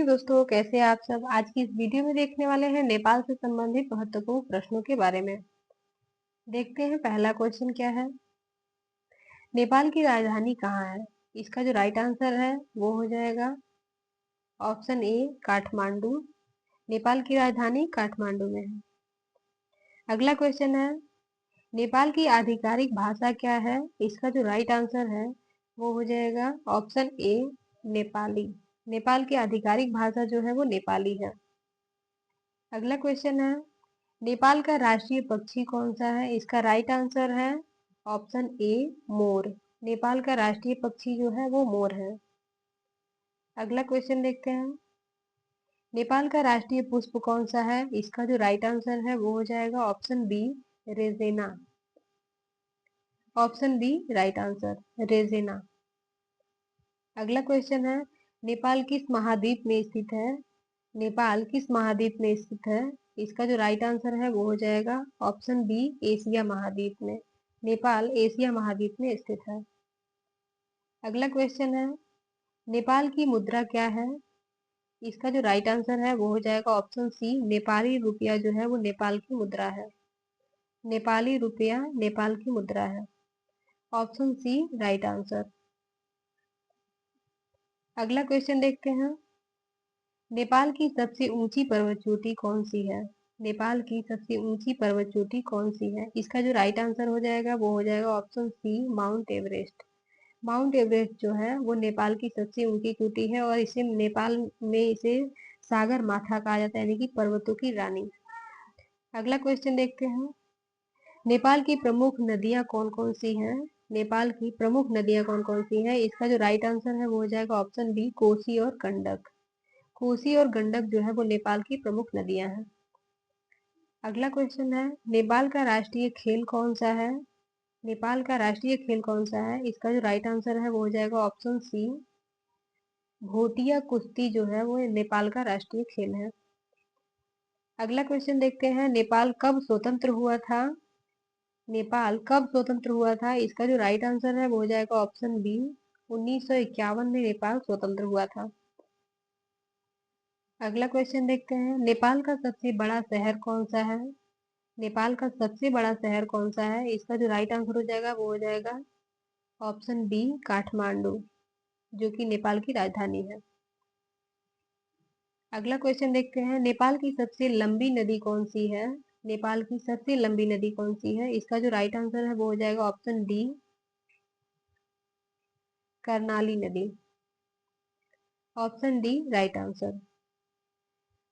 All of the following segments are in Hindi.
दोस्तों, कैसे हैं आप सब। आज की इस वीडियो में देखने वाले हैं नेपाल से संबंधित महत्वपूर्ण प्रश्नों के बारे में। देखते हैं पहला क्वेश्चन क्या है। नेपाल की राजधानी कहाँ है। इसका जो राइट आंसर है वो हो जाएगा ऑप्शन ए काठमांडू। नेपाल की राजधानी काठमांडू में है। अगला क्वेश्चन है, नेपाल की आधिकारिक भाषा क्या है। इसका जो राइट आंसर है वो हो जाएगा ऑप्शन ए नेपाली। नेपाल की आधिकारिक भाषा जो है वो नेपाली है। अगला क्वेश्चन है, नेपाल का राष्ट्रीय पक्षी कौन सा है। इसका राइट आंसर है ऑप्शन ए मोर। नेपाल का राष्ट्रीय पक्षी जो है वो मोर है। अगला क्वेश्चन देखते हैं, नेपाल का राष्ट्रीय पुष्प कौन सा है। इसका जो राइट आंसर है वो हो जाएगा ऑप्शन बी रेजेना। ऑप्शन बी राइट आंसर रेजेना। अगला क्वेश्चन है, नेपाल किस महाद्वीप में स्थित है। नेपाल किस महाद्वीप में स्थित है। इसका जो राइट आंसर है वो हो जाएगा ऑप्शन बी एशिया महाद्वीप में। नेपाल एशिया महाद्वीप में स्थित है। अगला क्वेश्चन है, नेपाल की मुद्रा क्या है। इसका जो राइट आंसर है वो हो जाएगा ऑप्शन सी नेपाली रुपया जो है वो नेपाल की मुद्रा है। नेपाली रुपया नेपाल की मुद्रा है। Option C right answer. अगला क्वेश्चन देखते हैं, नेपाल की सबसे ऊंची पर्वत चोटी कौन सी है। नेपाल की सबसे ऊंची पर्वत चोटी कौन सी है। इसका जो राइट आंसर हो जाएगा वो हो जाएगा option C Mount Everest. Mount Everest जो है वो नेपाल की सबसे ऊंची चोटी है और इसे नेपाल में इसे सागर माथा कहा जाता है, यानी कि पर्वतों की रानी। अगला क्वेश्चन देखते हैं, नेपाल की प्रमुख नदियां कौन कौन सी हैं। नेपाल की प्रमुख नदियां कौन कौन सी हैं। इसका जो राइट आंसर है वो हो जाएगा ऑप्शन बी कोसी और गंडक। कोसी और गंडक जो है वो नेपाल की प्रमुख नदियां हैं। अगला क्वेश्चन है, नेपाल का राष्ट्रीय खेल कौन सा है। नेपाल का राष्ट्रीय खेल कौन सा है। इसका जो राइट आंसर है वो हो जाएगा ऑप्शन सी भोटिया कुश्ती जो है वो नेपाल का राष्ट्रीय खेल है। अगला क्वेश्चन देखते हैं, नेपाल कब स्वतंत्र हुआ था। नेपाल कब स्वतंत्र हुआ था। इसका जो राइट आंसर है वो हो जाएगा ऑप्शन बी 1951 में नेपाल स्वतंत्र हुआ था। अगला क्वेश्चन देखते हैं, नेपाल का सबसे बड़ा शहर कौन सा है। नेपाल का सबसे बड़ा शहर कौन सा है। इसका जो राइट आंसर हो जाएगा वो हो जाएगा ऑप्शन बी काठमांडू, जो कि नेपाल की राजधानी है। अगला क्वेश्चन देखते हैं, नेपाल की सबसे लंबी नदी कौन सी है। नेपाल की सबसे लंबी नदी कौन सी है। इसका जो राइट आंसर है वो हो जाएगा ऑप्शन डी कर्णाली नदी। Option D right answer.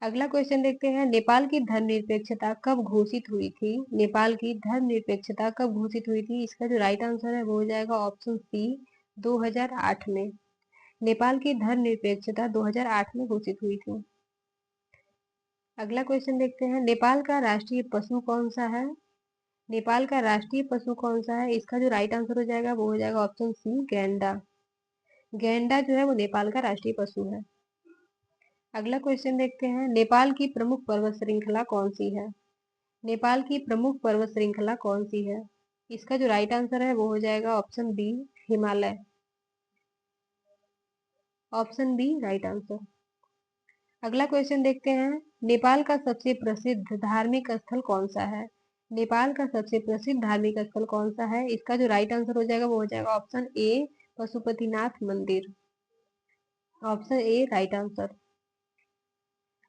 अगला क्वेश्चन देखते हैं, नेपाल की धर्मनिरपेक्षता कब घोषित हुई थी। नेपाल की धर्मनिरपेक्षता कब घोषित हुई थी। इसका जो राइट आंसर है वो हो जाएगा ऑप्शन सी 2008 में। नेपाल की धर्मनिरपेक्षता 2008 में घोषित हुई थी। अगला क्वेश्चन देखते हैं, नेपाल का राष्ट्रीय पशु कौन सा है। नेपाल का राष्ट्रीय पशु कौन सा है। इसका जो राइट आंसर हो जाएगा वो हो जाएगा ऑप्शन सी गैंडा। गैंडा जो है वो नेपाल का राष्ट्रीय पशु है। अगला क्वेश्चन देखते हैं, नेपाल की प्रमुख पर्वत श्रृंखला कौन सी है। नेपाल की प्रमुख पर्वत श्रृंखला कौन सी है। इसका जो राइट आंसर है वो हो जाएगा option B Himalaya. Option B right answer. अगला क्वेश्चन देखते हैं, नेपाल का सबसे प्रसिद्ध धार्मिक स्थल कौन सा है। नेपाल का सबसे प्रसिद्ध धार्मिक स्थल कौन सा है। इसका जो राइट आंसर हो जाएगा वो हो जाएगा ऑप्शन ए पशुपतिनाथ मंदिर। Option A right answer.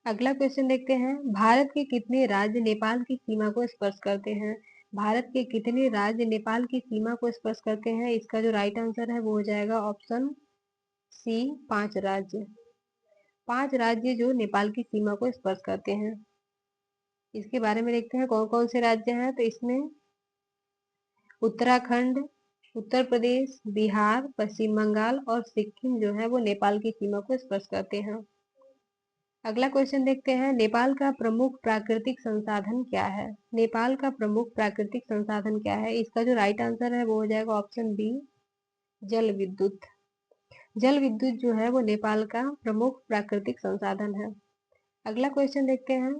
अगला क्वेश्चन देखते हैं, भारत के कितने राज्य नेपाल की सीमा को स्पर्श करते हैं। भारत के कितने राज्य नेपाल की सीमा को स्पर्श करते हैं। इसका जो राइट आंसर है वो हो जाएगा ऑप्शन सी 5 राज्य। 5 राज्य जो नेपाल की सीमा को स्पर्श करते हैं। इसके बारे में देखते हैं कौन कौन से राज्य हैं। तो इसमें उत्तराखंड, उत्तर प्रदेश, बिहार, पश्चिम बंगाल और सिक्किम जो है वो नेपाल की सीमा को स्पर्श करते हैं। अगला क्वेश्चन देखते हैं, नेपाल का प्रमुख प्राकृतिक संसाधन क्या है। नेपाल का प्रमुख प्राकृतिक संसाधन क्या है। इसका जो राइट आंसर है वो हो जाएगा ऑप्शन बी जल विद्युत। जल विद्युत जो है वो नेपाल का प्रमुख प्राकृतिक संसाधन है। अगला क्वेश्चन देखते हैं,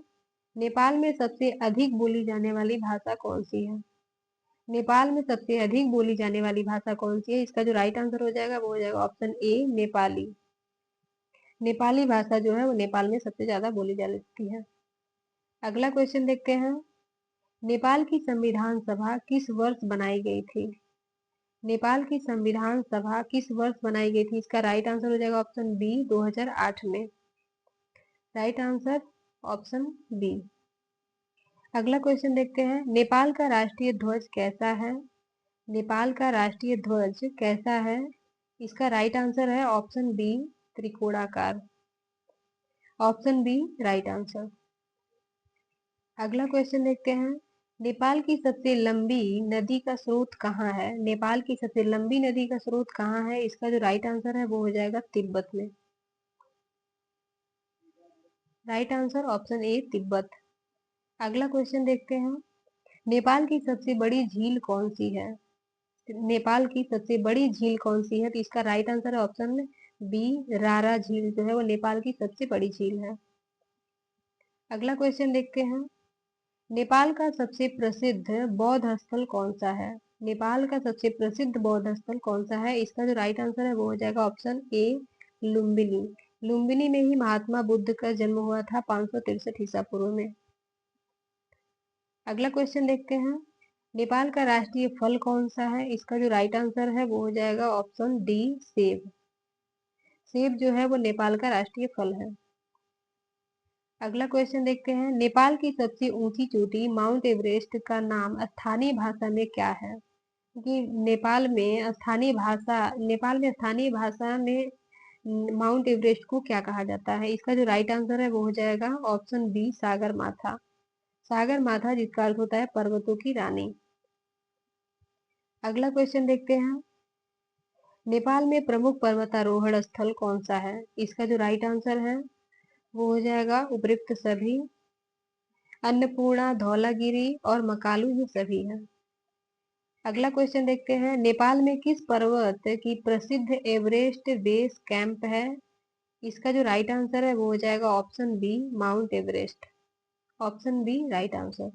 नेपाल में सबसे अधिक बोली जाने वाली भाषा कौन सी है। नेपाल में सबसे अधिक बोली जाने वाली भाषा कौन सी है। इसका जो राइट आंसर हो जाएगा वो हो जाएगा ऑप्शन ए नेपाली। नेपाली भाषा जो है वो नेपाल में सबसे ज्यादा बोली जाती है। अगला क्वेश्चन देखते हैं, नेपाल की संविधान सभा किस वर्ष बनाई गई थी? नेपाल की संविधान सभा किस वर्ष बनाई गई थी? इसका राइट आंसर हो जाएगा ऑप्शन बी 2008 में। Right answer option B. अगला क्वेश्चन देखते हैं, नेपाल का राष्ट्रीय ध्वज कैसा है? नेपाल का राष्ट्रीय ध्वज कैसा है? इसका राइट आंसर है ऑप्शन बी त्रिकोणाकार। Option B right answer. अगला क्वेश्चन देखते हैं, नेपाल की सबसे लंबी नदी का स्रोत कहाँ है? नेपाल की सबसे लंबी नदी का स्रोत कहाँ है? इसका जो राइट आंसर है वो हो जाएगा तिब्बत में। Right answer option A Tibet. अगला क्वेश्चन देखते हैं, नेपाल की सबसे बड़ी झील कौन सी है? नेपाल की सबसे बड़ी झील कौन सी है? तो इसका राइट आंसर है ऑप्शन बी रारा झील जो है वो नेपाल की सबसे बड़ी झील है। अगला क्वेश्चन देखते हैं, नेपाल का सबसे प्रसिद्ध बौद्ध स्थल कौन सा है? नेपाल का सबसे प्रसिद्ध बौद्ध स्थल कौन सा है? इसका जो राइट आंसर है वो हो जाएगा ऑप्शन ए लुम्बिनी। लुम्बिनी में ही महात्मा बुद्ध का जन्म हुआ था 563 ईसा पूर्व में। अगला क्वेश्चन देखते हैं, नेपाल का राष्ट्रीय फल कौन सा है? इसका जो राइट आंसर है वो हो जाएगा ऑप्शन डी सेब। सेब जो है वो नेपाल का राष्ट्रीय फल है। अगला क्वेश्चन देखते हैं, नेपाल की सबसे ऊंची चोटी माउंट एवरेस्ट का नाम स्थानीय भाषा में क्या है? कि नेपाल में स्थानीय भाषा में माउंट एवरेस्ट को क्या कहा जाता है? इसका जो राइट आंसर है वो हो जाएगा ऑप्शन बी सागर माथा। सागर माथा जिसका अर्थ होता है पर्वतों की रानी। अगला क्वेश्चन देखते हैं, नेपाल में प्रमुख पर्वतारोहण स्थल कौन सा है? इसका जो राइट आंसर है वो हो जाएगा उपयुक्त सभी, अन्नपूर्णा, धौलागिरी और मकालू ये सभी है। अगला क्वेश्चन देखते हैं, नेपाल में किस पर्वत की प्रसिद्ध एवरेस्ट बेस कैंप है? इसका जो राइट आंसर है वो हो जाएगा option B Mount Everest. Option B right answer.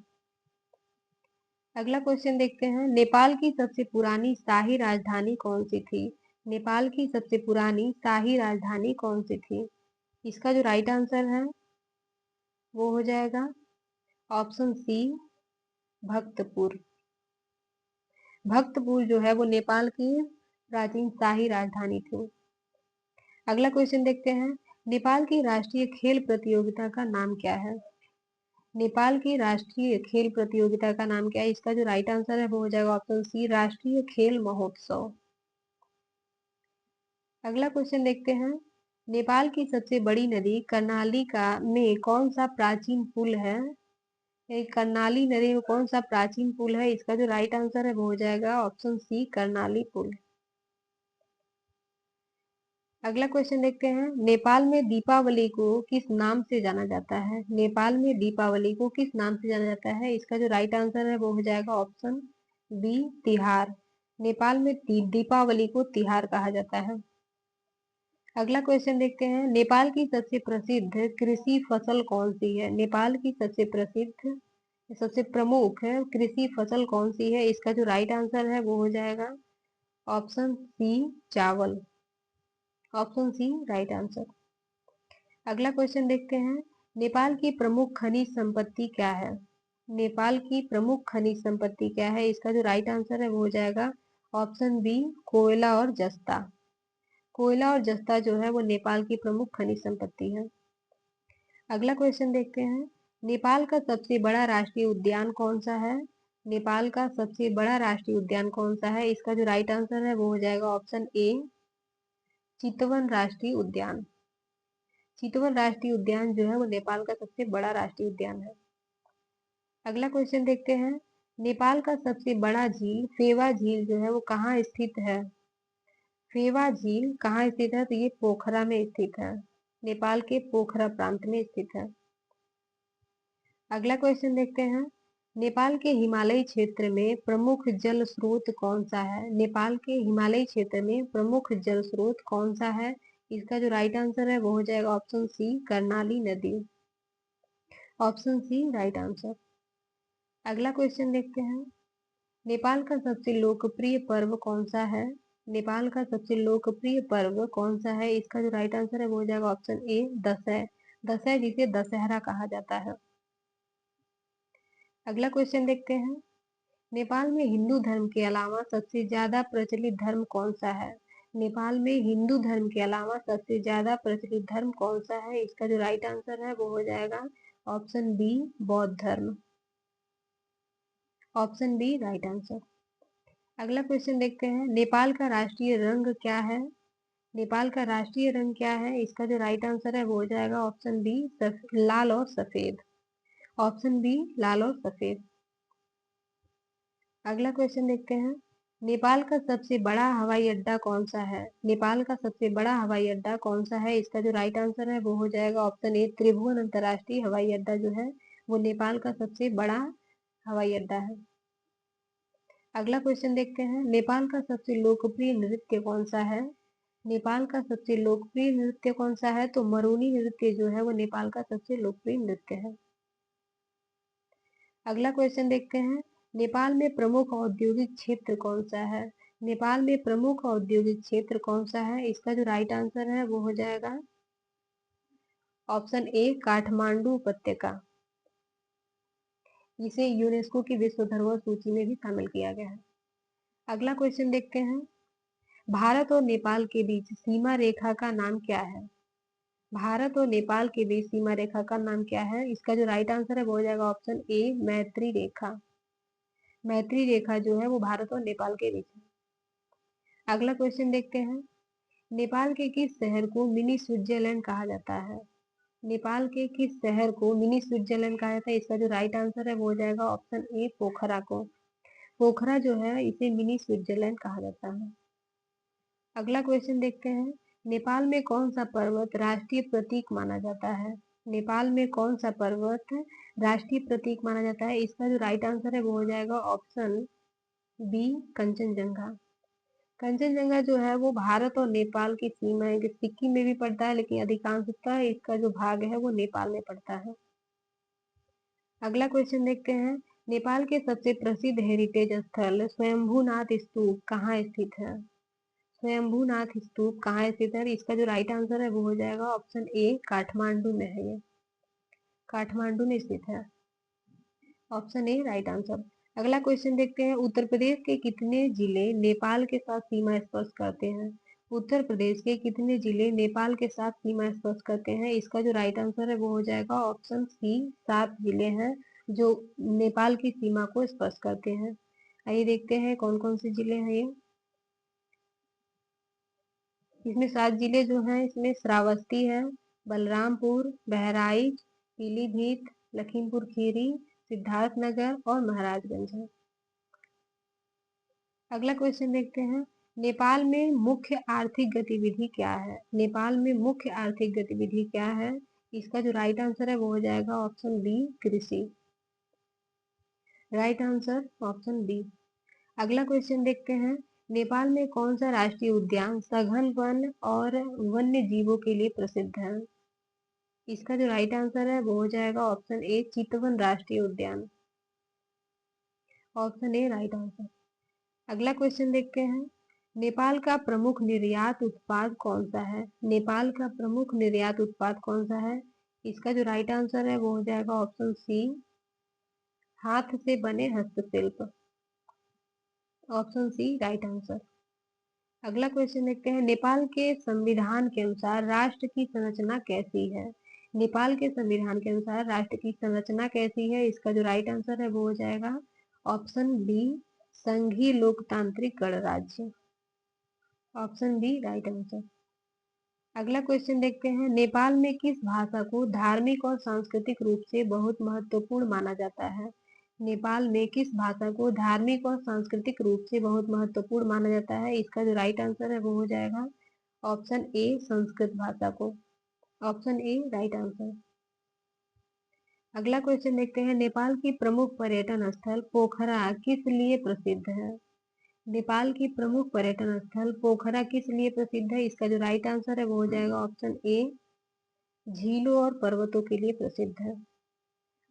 अगला क्वेश्चन देखते हैं, नेपाल की सबसे पुरानी शाही राजधानी कौन सी थी? नेपाल की सबसे पुरानी शाही राजधानी कौन सी थी? इसका जो राइट आंसर है वो हो जाएगा ऑप्शन सी भक्तपुर। भक्तपुर जो है वो नेपाल की प्राचीन शाही राजधानी थी। अगला क्वेश्चन देखते हैं, नेपाल की राष्ट्रीय खेल प्रतियोगिता का नाम क्या है? नेपाल की राष्ट्रीय खेल प्रतियोगिता का नाम क्या है? इसका जो राइट आंसर है वो हो जाएगा ऑप्शन सी राष्ट्रीय खेल महोत्सव। अगला क्वेश्चन देखते हैं, नेपाल की सबसे बड़ी नदी कर्णाली का में कौन सा प्राचीन पुल है? कर्णाली नदी में कौन सा प्राचीन पुल है? इसका जो राइट आंसर है वो हो जाएगा ऑप्शन सी कर्णाली पुल। अगला क्वेश्चन देखते हैं, नेपाल में दीपावली को किस नाम से जाना जाता है? नेपाल में दीपावली को किस नाम से जाना जाता है? इसका जो राइट आंसर है वो हो जाएगा ऑप्शन बी तिहार। नेपाल में दीपावली को तिहार कहा जाता है। अगला क्वेश्चन देखते हैं, नेपाल की सबसे प्रसिद्ध कृषि फसल कौन सी है? नेपाल की सबसे प्रमुख कृषि फसल कौन सी है? इसका जो राइट आंसर है वो हो जाएगा ऑप्शन सी चावल। Option C right answer. अगला क्वेश्चन देखते हैं, नेपाल की प्रमुख खनिज संपत्ति क्या है? नेपाल की प्रमुख खनिज संपत्ति क्या है? इसका जो राइट आंसर है वो हो जाएगा ऑप्शन बी कोयला और जस्ता। कोयला और जस्ता जो है वो नेपाल की प्रमुख खनिज संपत्ति है। अगला क्वेश्चन देखते हैं, नेपाल का सबसे बड़ा राष्ट्रीय उद्यान कौन सा है? नेपाल का सबसे बड़ा राष्ट्रीय उद्यान कौन सा है? इसका जो राइट आंसर है वो हो जाएगा ऑप्शन ए चितवन राष्ट्रीय उद्यान। चितवन राष्ट्रीय उद्यान जो है वो नेपाल का सबसे बड़ा राष्ट्रीय उद्यान है। अगला क्वेश्चन देखते हैं, नेपाल का सबसे बड़ा झील फेवा झील जो है वो कहाँ स्थित है? फेवा झील कहाँ स्थित है? तो ये पोखरा में स्थित है। नेपाल के पोखरा प्रांत में स्थित है। अगला क्वेश्चन देखते हैं, नेपाल के हिमालयी क्षेत्र में प्रमुख जल स्रोत कौन सा है? नेपाल के हिमालयी क्षेत्र में प्रमुख जल स्रोत कौन सा है? इसका जो राइट आंसर है वो हो जाएगा ऑप्शन सी कर्णाली नदी। Option C right answer. अगला क्वेश्चन देखते हैं, नेपाल का सबसे लोकप्रिय पर्व कौन सा है? नेपाल का सबसे लोकप्रिय पर्व कौन सा है? इसका जो राइट आंसर है वो हो जाएगा ऑप्शन ए दशहरा। दशहरा जिसे दशहरा कहा जाता है। अगला क्वेश्चन देखते हैं। नेपाल में हिंदू धर्म के अलावा सबसे ज्यादा प्रचलित धर्म कौन सा है? नेपाल में हिंदू धर्म के अलावा सबसे ज्यादा प्रचलित धर्म कौन सा है? इसका जो राइट आंसर है वो हो जाएगा ऑप्शन बी बौद्ध धर्म। Option B right answer. अगला क्वेश्चन देखते हैं। नेपाल का राष्ट्रीय रंग क्या है? नेपाल का राष्ट्रीय रंग क्या है? इसका जो राइट आंसर है वो हो जाएगा ऑप्शन बी लाल और सफेद। ऑप्शन बी लाल और सफेद। अगला क्वेश्चन देखते हैं। नेपाल का सबसे बड़ा हवाई अड्डा कौन सा है? नेपाल का सबसे बड़ा हवाई अड्डा कौन सा है? इसका जो राइट आंसर है वो हो जाएगा ऑप्शन ए त्रिभुवन अंतर्राष्ट्रीय हवाई अड्डा जो है वो नेपाल का सबसे बड़ा हवाई अड्डा है। अगला क्वेश्चन देखते हैं। नेपाल का सबसे लोकप्रिय नृत्य कौन सा है? नेपाल का सबसे लोकप्रिय नृत्य कौन सा है? तो मरूनी नृत्य जो है वो नेपाल का सबसे लोकप्रिय नृत्य है। अगला क्वेश्चन देखते हैं। नेपाल में प्रमुख औद्योगिक क्षेत्र कौन सा है? नेपाल में प्रमुख औद्योगिक क्षेत्र कौन सा है? इसका जो राइट आंसर है वो हो जाएगा ऑप्शन ए काठमांडू उपत्यका। इसे यूनेस्को की विश्व धरोहर सूची में भी शामिल किया गया है। अगला क्वेश्चन देखते हैं। भारत और नेपाल के बीच सीमा रेखा का नाम क्या है? भारत और नेपाल के बीच सीमा रेखा का नाम क्या है? इसका जो राइट आंसर है वो हो जाएगा ऑप्शन ए मैत्री रेखा। मैत्री रेखा जो है वो भारत और नेपाल के बीच है। अगला क्वेश्चन देखते हैं। नेपाल के किस शहर को मिनी स्विट्जरलैंड कहा जाता है? नेपाल के किस शहर को मिनी स्विट्जरलैंड कहा जाता है? इसका जो राइट आंसर है वो हो जाएगा ऑप्शन ए पोखरा को। पोखरा जो है इसे मिनी स्विट्जरलैंड कहा जाता है। अगला क्वेश्चन देखते हैं। नेपाल में कौन सा पर्वत राष्ट्रीय प्रतीक माना जाता है? नेपाल में कौन सा पर्वत राष्ट्रीय प्रतीक माना जाता है? इसका जो राइट आंसर है वो हो जाएगा ऑप्शन बी कंचनजंगा। कंचनजंगा जो है वो भारत और नेपाल की सीमा है। सिक्किम में भी पड़ता है लेकिन अधिकांशतः इसका जो भाग है वो नेपाल में पड़ता है। अगला क्वेश्चन देखते हैं। नेपाल के सबसे प्रसिद्ध हेरिटेज स्थल स्वयंभूनाथ स्तूप कहाँ स्थित है? स्वयंभूनाथ स्तूप कहाँ स्थित है? इसका जो राइट आंसर है वो हो जाएगा ऑप्शन ए काठमांडू में है। ये काठमांडू में स्थित है। Option A right answer. अगला क्वेश्चन देखते हैं। उत्तर प्रदेश के कितने जिले नेपाल के साथ सीमा स्पर्श करते हैं? उत्तर प्रदेश के कितने जिले नेपाल के साथ सीमा स्पर्श करते हैं? इसका जो राइट आंसर है वो हो जाएगा ऑप्शन सी 7 जिले हैं जो नेपाल की सीमा को स्पर्श करते हैं। आइए देखते हैं कौन कौन से जिले हैं ये। इसमें 7 जिले जो हैं इसमें श्रावस्ती है, बलरामपुर, बहराइच, पीलीभीत, लखीमपुर खीरी, सिद्धार्थनगर और महाराजगंज है। अगला क्वेश्चन देखते हैं। नेपाल में मुख्य आर्थिक गतिविधि क्या है? नेपाल में मुख्य आर्थिक गतिविधि क्या है? इसका जो राइट आंसर है वो हो जाएगा ऑप्शन बी कृषि। Right answer option B. अगला क्वेश्चन देखते हैं। नेपाल में कौन सा राष्ट्रीय उद्यान सघन वन और वन्य जीवों के लिए प्रसिद्ध है? इसका जो राइट आंसर है वो हो जाएगा ऑप्शन ए चितवन राष्ट्रीय उद्यान। Option A right answer. अगला क्वेश्चन देखते हैं। नेपाल का प्रमुख निर्यात उत्पाद कौन सा है? नेपाल का प्रमुख निर्यात उत्पाद कौन सा है? इसका जो राइट आंसर है वो हो जाएगा ऑप्शन सी हाथ से बने हस्तशिल्प। Option C right answer. अगला क्वेश्चन देखते हैं। नेपाल के संविधान के अनुसार राष्ट्र की संरचना कैसी है? नेपाल के संविधान के अनुसार राष्ट्र की संरचना कैसी है? इसका जो राइट आंसर है वो हो जाएगा ऑप्शन बी संघीय लोकतांत्रिक गणराज्य। Option B right answer. अगला क्वेश्चन देखते हैं। नेपाल में किस भाषा को धार्मिक और सांस्कृतिक रूप से बहुत महत्वपूर्ण माना जाता है? नेपाल में किस भाषा को धार्मिक और सांस्कृतिक रूप से बहुत महत्वपूर्ण माना जाता है? इसका जो राइट आंसर है वो हो जाएगा ऑप्शन ए संस्कृत भाषा को। Option A right answer. अगला क्वेश्चन देखते हैं। नेपाल की प्रमुख पर्यटन स्थल पोखरा किस लिए प्रसिद्ध है? नेपाल की प्रमुख पर्यटन स्थल पोखरा किस लिए प्रसिद्ध है? इसका जो राइट आंसर है वो हो जाएगा ऑप्शन ए झीलों और पर्वतों के लिए प्रसिद्ध है।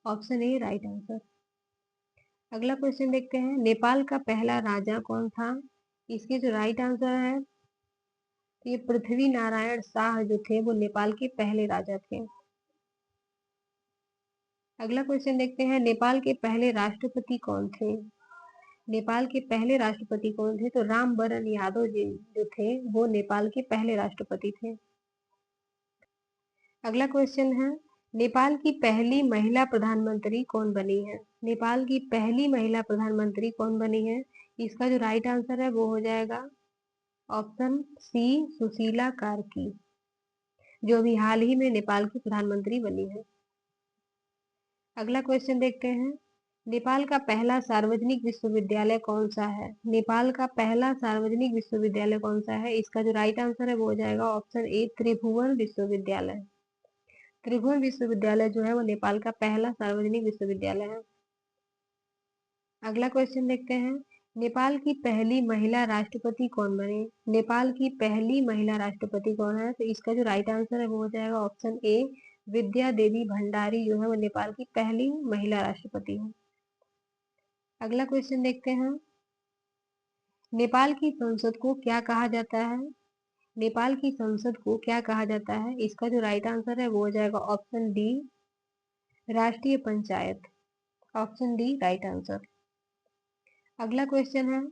Option A right answer. अगला क्वेश्चन देखते हैं। नेपाल का पहला राजा कौन था? इसके जो राइट आंसर है, ये पृथ्वी नारायण शाह जो थे वो नेपाल के पहले राजा थे। अगला क्वेश्चन देखते हैं, नेपाल के पहले राष्ट्रपति कौन थे? नेपाल के पहले राष्ट्रपति कौन थे? तो रामवरण यादव जी जो थे वो नेपाल के पहले राष्ट्रपति थे। अगला क्वेश्चन है, नेपाल की पहली महिला प्रधानमंत्री कौन बनी है? नेपाल की पहली महिला प्रधानमंत्री कौन बनी है? इसका जो राइट आंसर है वो हो जाएगा ऑप्शन सी, सुशीला कार्की, जो अभी हाल ही में नेपाल की प्रधानमंत्री बनी है। अगला क्वेश्चन देखते हैं, नेपाल का पहला सार्वजनिक विश्वविद्यालय कौन सा है? नेपाल का पहला सार्वजनिक विश्वविद्यालय कौन सा है? इसका जो राइट आंसर है वो हो जाएगा ऑप्शन ए, त्रिभुवन विश्वविद्यालय। त्रिभुवन विश्वविद्यालय जो है वो नेपाल का पहला सार्वजनिक विश्वविद्यालय है। अगला क्वेश्चन देखते हैं, नेपाल की पहली महिला राष्ट्रपति कौन बने? नेपाल की पहली महिला राष्ट्रपति कौन है? तो इसका जो राइट आंसर है वो हो जाएगा ऑप्शन ए, विद्या देवी भंडारी जो है वो नेपाल की पहली महिला राष्ट्रपति है। अगला क्वेश्चन देखते हैं, नेपाल की संसद को क्या कहा जाता है? नेपाल की संसद को क्या कहा जाता है? इसका जो राइट आंसर है वो हो जाएगा ऑप्शन डी, राष्ट्रीय panchayat. Option D right answer. अगला क्वेश्चन है,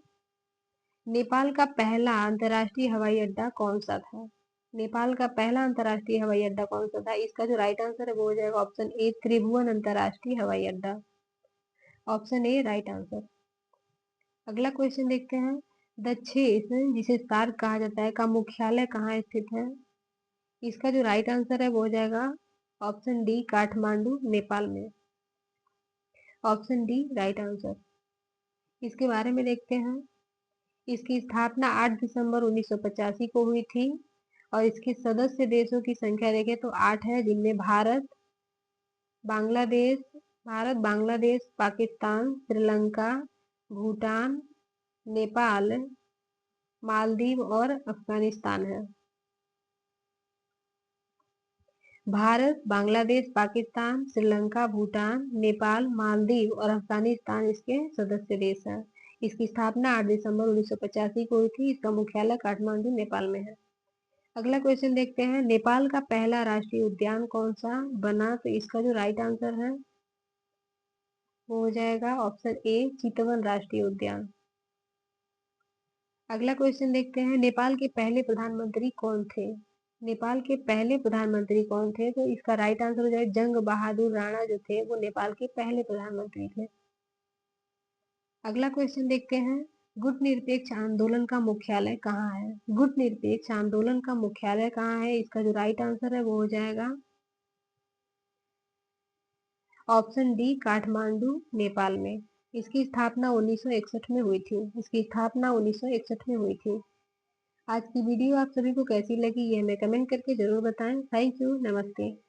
नेपाल का पहला अंतर्राष्ट्रीय हवाई अड्डा कौन सा था? नेपाल का पहला अंतर्राष्ट्रीय हवाई अड्डा कौन सा था? इसका जो राइट आंसर है वो हो जाएगा ऑप्शन ए, त्रिभुवन अंतर्राष्ट्रीय हवाई अड्डा। Option A right answer. अगला क्वेश्चन देखते हैं, द चेस जिसे सार्क कहा जाता है का मुख्यालय कहाँ स्थित है? इसका जो राइट आंसर है वो हो जाएगा ऑप्शन डी, काठमांडू नेपाल में। Option D right answer. इसके बारे में देखते हैं, इसकी स्थापना 8 दिसंबर 1985 को हुई थी और इसके सदस्य देशों की संख्या देखें तो 8 है, जिनमें बांग्लादेश, पाकिस्तान, श्रीलंका, भूटान, नेपाल, मालदीव और अफगानिस्तान है। भारत, बांग्लादेश, पाकिस्तान, श्रीलंका, भूटान, नेपाल, मालदीव और अफगानिस्तान इसके सदस्य देश हैं। इसकी स्थापना 8 दिसंबर 1985 को हुई थी। इसका मुख्यालय काठमांडू नेपाल में है। अगला क्वेश्चन देखते हैं, नेपाल का पहला राष्ट्रीय उद्यान कौन सा बना? तो इसका जो राइट आंसर है वो हो जाएगा ऑप्शन ए, चितवन राष्ट्रीय उद्यान। अगला क्वेश्चन देखते हैं, नेपाल के पहले प्रधानमंत्री कौन थे? नेपाल के पहले प्रधानमंत्री कौन थे? तो इसका राइट आंसर हो जाएगा जंग बहादुर राणा जो थे वो नेपाल के पहले प्रधानमंत्री थे। अगला क्वेश्चन देखते हैं, गुट निरपेक्ष आंदोलन का मुख्यालय कहाँ है? गुट निरपेक्ष आंदोलन का मुख्यालय कहाँ है? इसका जो राइट आंसर है वो हो जाएगा ऑप्शन डी, काठमांडू नेपाल में। इसकी स्थापना 1961 में हुई थी। इसकी स्थापना 1961 में हुई थी। आज की वीडियो आप सभी को कैसी लगी ये हमें कमेंट करके जरूर बताएं। थैंक यू, नमस्ते।